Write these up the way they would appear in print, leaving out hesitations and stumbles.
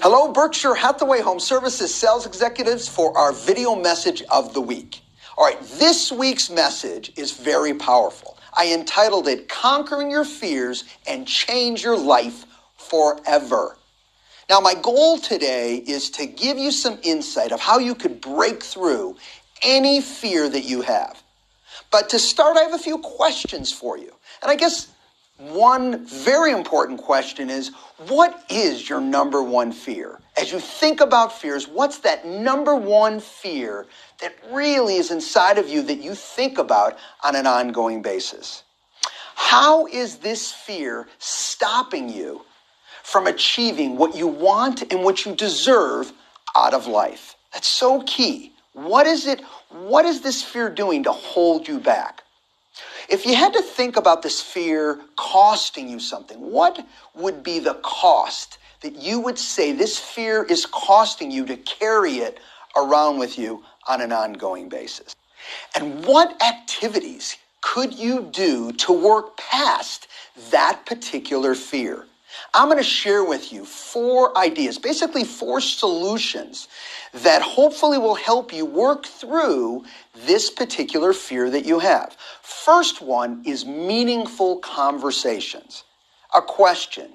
Hello, Berkshire Hathaway Home Services sales executives for our video message of the week. All right, this week's message is very powerful. I entitled it, Conquering Your Fears and Change Your Life Forever. Now, my goal today is to give you some insight of how you could break through any fear that you have. But to start, I have a few questions for you. And I guess one very important question is, what is your number one fear? As you think about fears, what's that number one fear that really is inside of you that you think about on an ongoing basis? How is this fear stopping you from achieving what you want and what you deserve out of life? That's so key. What is it? What is this fear doing to hold you back? If you had to think about this fear costing you something, what would be the cost that you would say this fear is costing you to carry it around with you on an ongoing basis? And what activities could you do to work past that particular fear? I'm going to share with you 4 ideas, basically 4 solutions that hopefully will help you work through this particular fear that you have. First one is meaningful conversations. A question: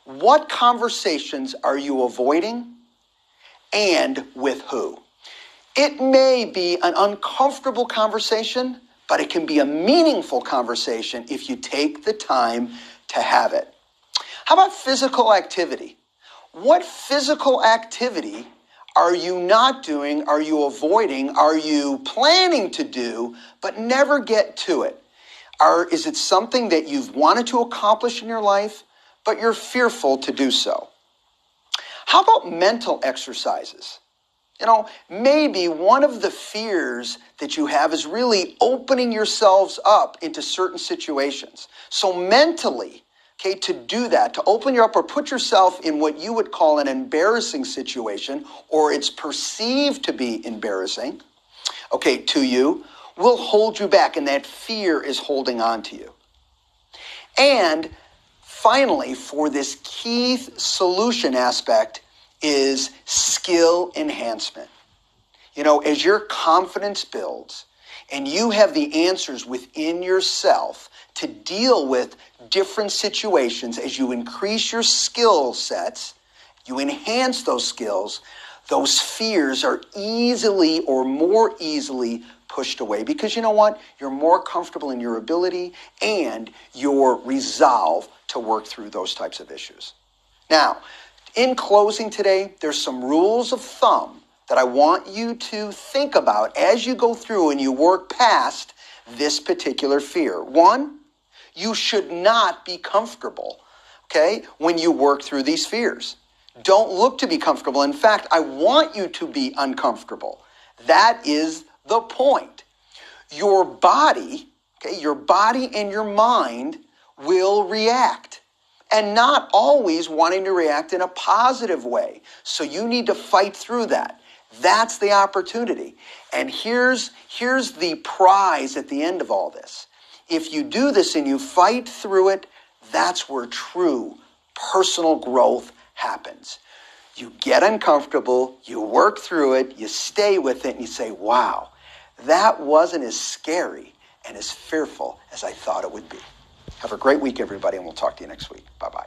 what conversations are you avoiding and with who? It may be an uncomfortable conversation, but it can be a meaningful conversation if you take the time to have it. How about physical activity? What physical activity are you not doing? Are you avoiding? Are you planning to do, but never get to it? Is it something that you've wanted to accomplish in your life, but you're fearful to do so? How about mental exercises? Maybe one of the fears that you have is really opening yourselves up into certain situations. So mentally, to do that, to open you up or put yourself in what you would call an embarrassing situation, or it's perceived to be embarrassing, to you, will hold you back, and that fear is holding on to you. And finally, for this key solution aspect is skill enhancement. As your confidence builds and you have the answers within yourself to deal with different situations, as you increase your skill sets, you enhance those skills, those fears are easily or more easily pushed away, because you know what? You're more comfortable in your ability and your resolve to work through those types of issues. Now, in closing today, there's some rules of thumb that I want you to think about as you go through and you work past this particular fear. 1, you should not be comfortable, when you work through these fears. Don't look to be comfortable. In fact, I want you to be uncomfortable. That is the point. Your body and your mind will react, and not always wanting to react in a positive way. So you need to fight through that. That's the opportunity. And here's the prize at the end of all this. If you do this and you fight through it, that's where true personal growth happens. You get uncomfortable, you work through it, you stay with it, and you say, wow, that wasn't as scary and as fearful as I thought it would be. Have a great week, everybody, and we'll talk to you next week. Bye-bye.